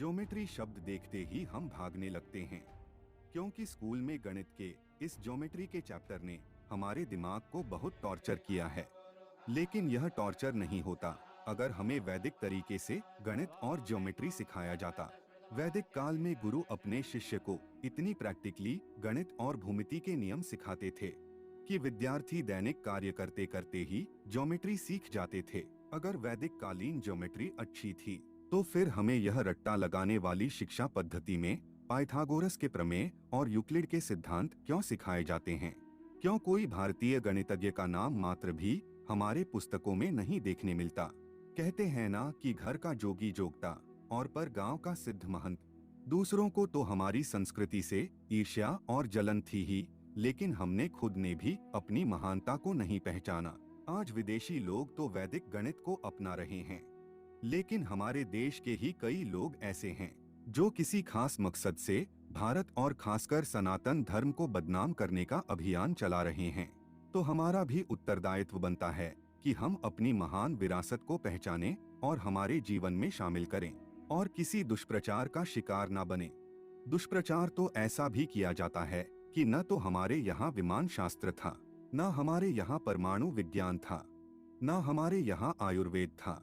Geometry शब्द देखते ही हम भागने लगते हैं, क्योंकि स्कूल में गणित के इस ज्योमेट्री के चैप्टर ने हमारे दिमाग को बहुत टॉर्चर किया है। लेकिन यह टॉर्चर नहीं होता अगर हमें वैदिक तरीके से गणित और ज्योमेट्री सिखाया जाता। वैदिक काल में गुरु अपने शिष्य को इतनी प्रैक्टिकली गणित और भूमिति के नियम सिखाते थे कि विद्यार्थी दैनिक कार्य करते करते ही ज्योमेट्री सीख जाते थे। अगर वैदिक कालीन ज्योमेट्री अच्छी थी तो फिर हमें यह रट्टा लगाने वाली शिक्षा पद्धति में पाइथागोरस के प्रमेय और यूक्लिड के सिद्धांत क्यों सिखाए जाते हैं? क्यों कोई भारतीय गणितज्ञ का नाम मात्र भी हमारे पुस्तकों में नहीं देखने मिलता? कहते हैं ना कि घर का जोगी जोगता और पर गांव का सिद्ध महंत। दूसरों को तो हमारी संस्कृति से ईर्ष्या और जलन थी ही, लेकिन हमने खुद ने भी अपनी महानता को नहीं पहचाना। आज विदेशी लोग तो वैदिक गणित को अपना रहे हैं, लेकिन हमारे देश के ही कई लोग ऐसे हैं जो किसी खास मकसद से भारत और खासकर सनातन धर्म को बदनाम करने का अभियान चला रहे हैं। तो हमारा भी उत्तरदायित्व बनता है कि हम अपनी महान विरासत को पहचानें और हमारे जीवन में शामिल करें और किसी दुष्प्रचार का शिकार न बने। दुष्प्रचार तो ऐसा भी किया जाता है कि न तो हमारे यहाँ विमान शास्त्र था, न हमारे यहाँ परमाणु विज्ञान था, न हमारे यहाँ आयुर्वेद था,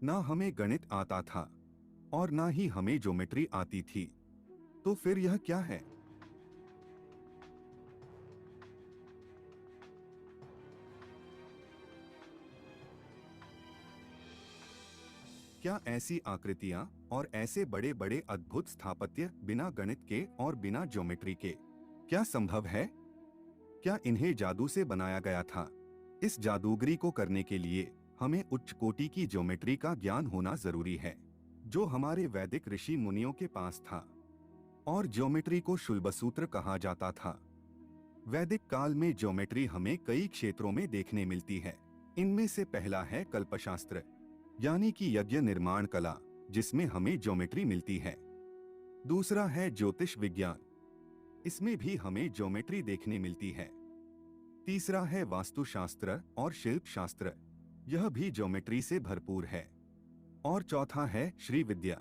न हमें गणित आता था और न ही हमें ज्योमेट्री आती थी। तो फिर यह क्या है? क्या ऐसी आकृतियां और ऐसे बड़े बड़े अद्भुत स्थापत्य बिना गणित के और बिना ज्योमेट्री के क्या संभव है? क्या इन्हें जादू से बनाया गया था? इस जादूगरी को करने के लिए हमें उच्च कोटि की ज्योमेट्री का ज्ञान होना जरूरी है, जो हमारे वैदिक ऋषि मुनियों के पास था। और ज्योमेट्री को शुल्बसूत्र कहा जाता था। वैदिक काल में ज्योमेट्री हमें कई क्षेत्रों में देखने मिलती है। इनमें से पहला है कल्पशास्त्र, यानी कि यज्ञ निर्माण कला, जिसमें हमें ज्योमेट्री मिलती है। दूसरा है ज्योतिष विज्ञान, इसमें भी हमें ज्योमेट्री देखने मिलती है। तीसरा है वास्तुशास्त्र और शिल्प शास्त्र, यह भी ज्योमेट्री से भरपूर है। और चौथा है श्री विद्या।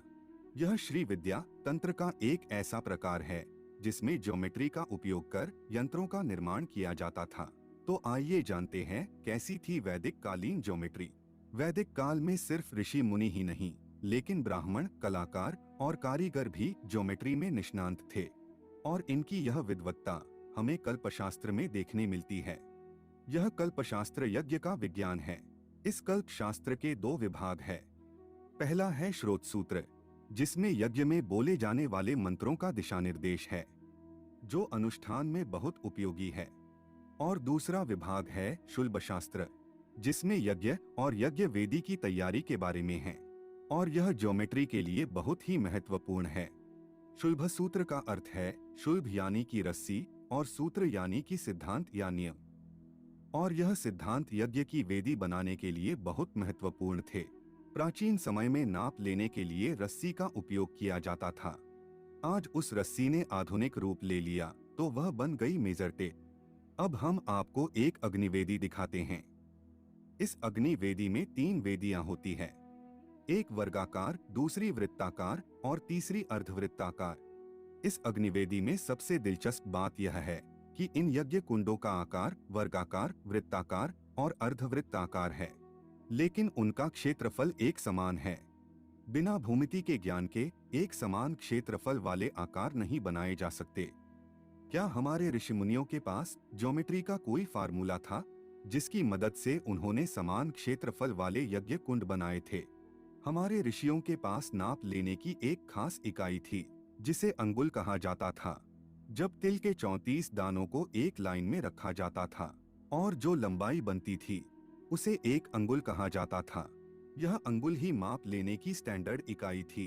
यह श्री विद्या तंत्र का एक ऐसा प्रकार है जिसमें ज्योमेट्री का उपयोग कर यंत्रों का निर्माण किया जाता था। तो आइए जानते हैं कैसी थी वैदिक कालीन ज्योमेट्री। वैदिक काल में सिर्फ ऋषि मुनि ही नहीं, लेकिन ब्राह्मण, कलाकार और कारीगर भी ज्योमेट्री में निष्णांत थे। और इनकी यह विद्वत्ता हमें कल्पशास्त्र में देखने मिलती है। यह कल्पशास्त्र यज्ञ का विज्ञान है। इस कल्प शास्त्र के दो विभाग है। पहला है श्रोत सूत्र, जिसमें यज्ञ में बोले जाने वाले मंत्रों का दिशा निर्देश है, जो अनुष्ठान में बहुत उपयोगी है। और दूसरा विभाग है शुल्ब शास्त्र, जिसमें यज्ञ और यज्ञ वेदी की तैयारी के बारे में है, और यह ज्योमेट्री के लिए बहुत ही महत्वपूर्ण है। शुल्ब सूत्र का अर्थ है शुल्ब यानी कि रस्सी और सूत्र यानी कि सिद्धांत या नियम। और यह सिद्धांत यज्ञ की वेदी बनाने के लिए बहुत महत्वपूर्ण थे। प्राचीन समय में नाप लेने के लिए रस्सी का उपयोग किया जाता था। आज उस रस्सी ने आधुनिक रूप ले लिया तो वह बन गई मेजर टेप। अब हम आपको एक अग्निवेदी दिखाते हैं। इस अग्निवेदी में 3 वेदियां होती है, एक वर्गाकार, दूसरी वृत्ताकार और तीसरी अर्धवृत्ताकार। इस अग्निवेदी में सबसे दिलचस्प बात यह है कि इन यज्ञ कुंडों का आकार वर्गाकार, वृत्ताकार और अर्धवृत्ताकार है, लेकिन उनका क्षेत्रफल एक समान है। बिना भूमिति के ज्ञान के एक समान क्षेत्रफल वाले आकार नहीं बनाए जा सकते। क्या हमारे ऋषि मुनियों के पास ज्योमेट्री का कोई फार्मूला था जिसकी मदद से उन्होंने समान क्षेत्रफल वाले यज्ञ कुंड बनाए थे? हमारे ऋषियों के पास नाप लेने की एक खास इकाई थी जिसे अंगुल कहा जाता था। जब तिल के 34 दानों को एक लाइन में रखा जाता था और जो लंबाई बनती थी उसे एक अंगुल कहा जाता था। यह अंगुल ही माप लेने की स्टैंडर्ड इकाई थी।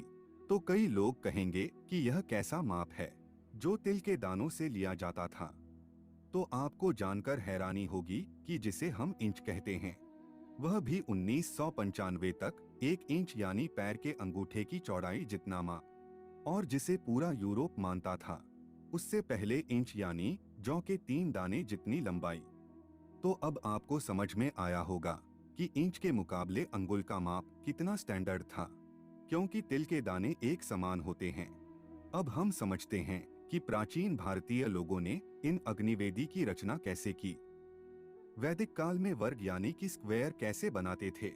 तो कई लोग कहेंगे कि यह कैसा माप है जो तिल के दानों से लिया जाता था? तो आपको जानकर हैरानी होगी कि जिसे हम इंच कहते हैं, वह भी 1995 तक 1 इंच यानी पैर के अंगूठे की चौड़ाई जितना माप, और जिसे पूरा यूरोप मानता था, उससे पहले इंच यानी जौ के 3 दाने जितनी लंबाई। तो अब आपको समझ में आया होगा कि इंच के मुकाबले अंगुल का माप कितना स्टैंडर्ड था। क्योंकि तिल के दाने एक समान होते हैं। अब हम समझते हैं कि प्राचीन भारतीय लोगों ने इन अग्निवेदी की रचना कैसे की। वैदिक काल में वर्ग यानी कि स्क्वायर कैसे बनाते थे?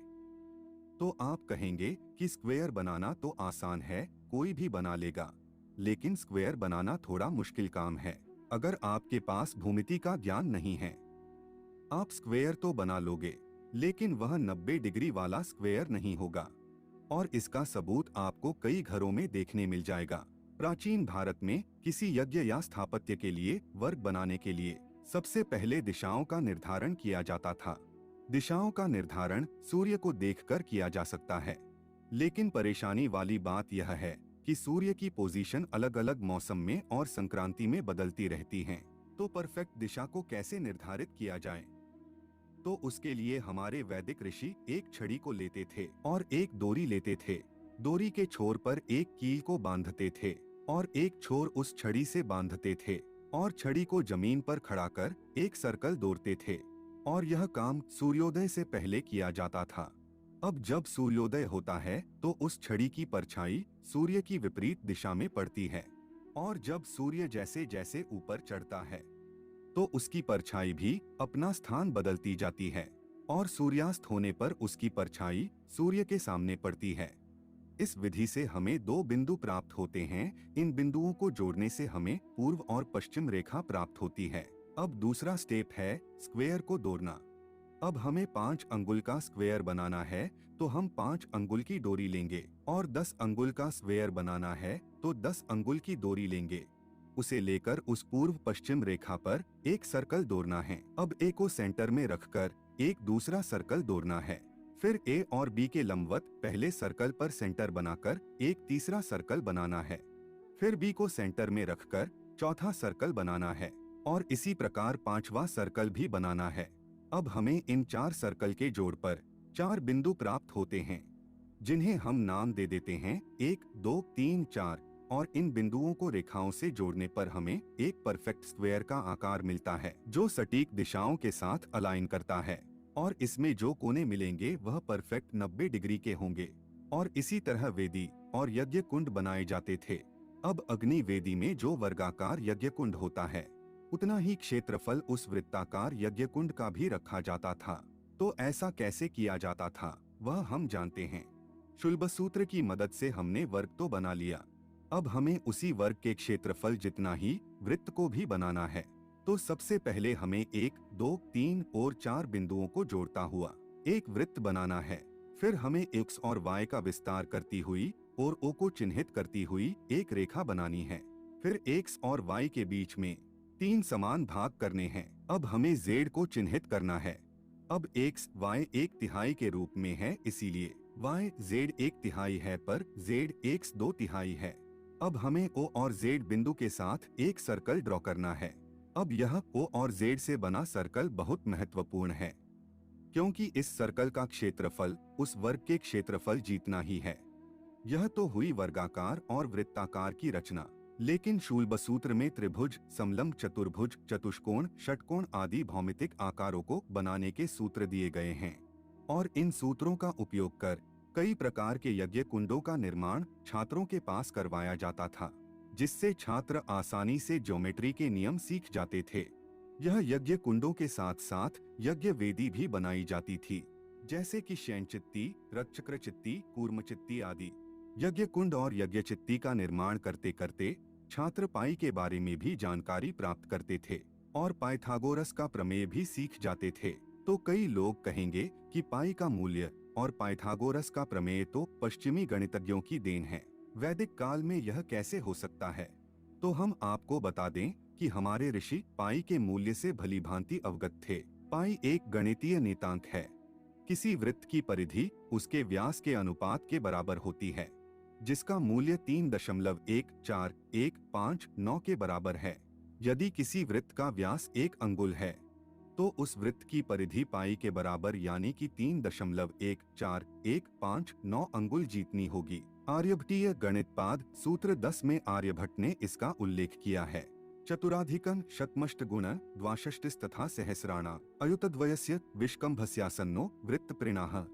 तो आप कहेंगे कि स्क्वायर बनाना तो आसान है, कोई भी बना लेगा। लेकिन स्क्वायर बनाना थोड़ा मुश्किल काम है अगर आपके पास भूमिति का ज्ञान नहीं है। आप स्क्वायर तो बना लोगे, लेकिन वह 90 डिग्री वाला स्क्वायर नहीं होगा। और इसका सबूत आपको कई घरों में देखने मिल जाएगा। प्राचीन भारत में किसी यज्ञ या स्थापत्य के लिए वर्ग बनाने के लिए सबसे पहले दिशाओं का निर्धारण किया जाता था। दिशाओं का निर्धारण सूर्य को देखकर किया जा सकता है, लेकिन परेशानी वाली बात यह है कि सूर्य की पोजीशन अलग अलग मौसम में और संक्रांति में बदलती रहती हैं। तो परफेक्ट दिशा को कैसे निर्धारित किया जाए? तो उसके लिए हमारे वैदिक ऋषि एक छड़ी को लेते थे और एक डोरी लेते थे। डोरी के छोर पर एक कील को बांधते थे और एक छोर उस छड़ी से बांधते थे और छड़ी को जमीन पर खड़ा कर एक सर्कल दौड़ते थे। और यह काम सूर्योदय से पहले किया जाता था। अब जब सूर्योदय होता है तो उस छड़ी की परछाई सूर्य की विपरीत दिशा में पड़ती है, और जब सूर्य जैसे जैसे ऊपर चढ़ता है तो उसकी परछाई भी अपना स्थान बदलती जाती है और सूर्यास्त होने पर उसकी परछाई सूर्य के सामने पड़ती है। इस विधि से हमें दो बिंदु प्राप्त होते हैं। इन बिंदुओं को जोड़ने से हमें पूर्व और पश्चिम रेखा प्राप्त होती है। अब दूसरा स्टेप है स्क्वायर को दौड़ना। अब हमें 5 अंगुल का स्क्वायर बनाना है तो हम 5 अंगुल की डोरी लेंगे, और 10 अंगुल का स्क्वायर बनाना है तो 10 अंगुल की डोरी लेंगे। उसे लेकर उस पूर्व पश्चिम रेखा पर एक सर्कल दौड़ना है। अब ए को सेंटर में रखकर एक दूसरा सर्कल दौड़ना है। फिर ए और बी के लंबवत पहले सर्कल पर सेंटर बनाकर एक तीसरा सर्कल बनाना है। फिर बी को सेंटर में रखकर चौथा सर्कल बनाना है और इसी प्रकार 5वां सर्कल भी बनाना है। अब हमें इन 4 सर्कल के जोड़ पर 4 बिंदु प्राप्त होते हैं, जिन्हें हम नाम दे देते हैं 1, 2, 3, 4। और इन बिंदुओं को रेखाओं से जोड़ने पर हमें एक परफेक्ट स्क्वायर का आकार मिलता है, जो सटीक दिशाओं के साथ अलाइन करता है। और इसमें जो कोने मिलेंगे वह परफेक्ट 90 डिग्री के होंगे। और इसी तरह वेदी और यज्ञ कुंड बनाए जाते थे। अब अग्नि वेदी में जो वर्गाकार यज्ञ कुंड होता है, उतना ही क्षेत्रफल उस वृत्ताकार यज्ञ कुंड का भी रखा जाता था। तो ऐसा कैसे किया जाता था वह हम जानते हैं। शुल्बसूत्र की मदद से हमने वर्ग तो बना लिया। अब हमें उसी वर्ग के क्षेत्रफल जितना ही वृत्त को भी बनाना है। तो सबसे पहले हमें 1, 2, 3 और 4 बिंदुओं को जोड़ता हुआ एक वृत्त बनाना है। फिर हमें x और y का विस्तार करती हुई और O को चिन्हित करती हुई एक रेखा बनानी है। फिर x और y के बीच में 3 समान भाग करने हैं। अब हमें z को चिन्हित करना है। अब x y 1/3 के रूप में है, इसीलिए y z 1/3 है पर z x 2/3 है। अब हमें O और Z बिंदु के साथ एक सर्कल ड्रॉ करना है। अब यह O और Z से बना सर्कल बहुत महत्वपूर्ण है, क्योंकि इस सर्कल का क्षेत्रफल उस वर्ग के क्षेत्रफल जितना ही है। यह तो हुई वर्गाकार और वृत्ताकार की रचना, लेकिन शूलबसूत्र में त्रिभुज, समलंब, चतुर्भुज, चतुष्कोण, षटकोण आदि भौमितिक आकारों को बनाने के सूत्र दिए गए हैं, और इन सूत्रों का उपयोग कर कई प्रकार के यज्ञ कुंडों का निर्माण छात्रों के पास करवाया जाता था, जिससे छात्र आसानी से ज्योमेट्री के नियम सीख जाते थे। यह यज्ञ कुंडों के साथ साथ यज्ञ वेदी भी बनाई जाती थी, जैसे कि शयनचित्ती, रथचक्रचित्ती, कूर्मचित्ती आदि। यज्ञ कुंड और यज्ञ चित्ती का निर्माण करते करते छात्र पाई के बारे में भी जानकारी प्राप्त करते थे और पाइथागोरस का प्रमेय भी सीख जाते थे। तो कई लोग कहेंगे कि पाई का मूल्य और पाइथागोरस का प्रमेय तो पश्चिमी गणितज्ञों की देन है। वैदिक काल में यह कैसे हो सकता है? तो हम आपको बता दें कि हमारे ऋषि पाई के मूल्य से भलीभांति अवगत थे। पाई एक गणितीय नियतांक है। किसी वृत्त की परिधि उसके व्यास के अनुपात के बराबर होती है, जिसका मूल्य 3.1415 के बराबर है। यदि किसी वृत्त का व्यास 1 अंगुल है तो उस वृत्त की परिधि पाई के बराबर यानी कि 3.1415 अंगुल जितनी होगी। आर्यभट्टीय गणितपाद सूत्र 10 में आर्यभट्ट ने इसका उल्लेख किया है। चतुराधिकं शतमष्टगुण द्वाषष्टिस्तथा सहस्राणा अयुतद्वयस्य विष्कंभस्यासन्नो वृत्तप्रिणाः।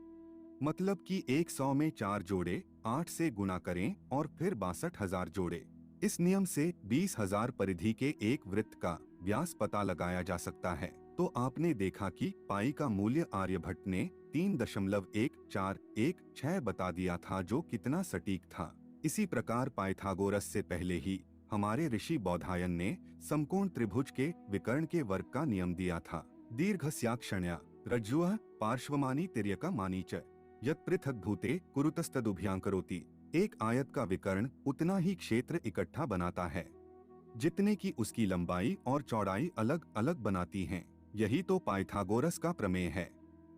मतलब कि 100 में 4 जोड़े 8 से गुणा करें और फिर 62,000 जोड़े। इस नियम से 20,000 परिधि के एक वृत्त का व्यास पता लगाया जा सकता है। तो आपने देखा कि पाई का मूल्य आर्यभट्ट ने 3.1416 बता दिया था, जो कितना सटीक था। इसी प्रकार पाइथागोरस से पहले ही हमारे ऋषि बौधायन ने समकोण त्रिभुज के विकर्ण के वर्ग का नियम दिया था। दीर्घस्याक्षण्या रज्जुः पार्श्वमानी तिर्यकमानी च यत् पृथक् भूते कुरुतस्तदुभयां करोति। एक आयत का विकर्ण उतना ही क्षेत्र इकट्ठा बनाता है जितने की उसकी लंबाई और चौड़ाई अलग अलग बनाती हैं। यही तो पाइथागोरस का प्रमेय है।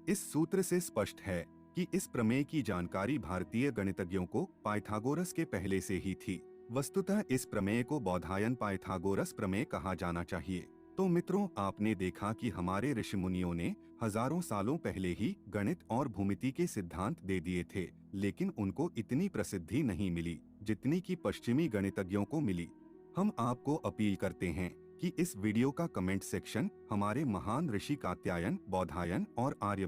इस सूत्र से स्पष्ट है कि इस प्रमेय की जानकारी भारतीय गणितज्ञों को पाइथागोरस के पहले से ही थी। वस्तुतः इस प्रमेय को बौधायन पाइथागोरस प्रमेय कहा जाना चाहिए। तो मित्रों, आपने देखा कि हमारे ऋषि मुनियों ने हजारों सालों पहले ही गणित और भूमिति के सिद्धांत दे दिए थे, लेकिन उनको इतनी प्रसिद्धि नहीं मिली जितनी कि पश्चिमी गणितज्ञों को मिली। हम आपको अपील करते हैं कि इस वीडियो का कमेंट सेक्शन हमारे महान ऋषि कात्यायन, बौधायन और आर्य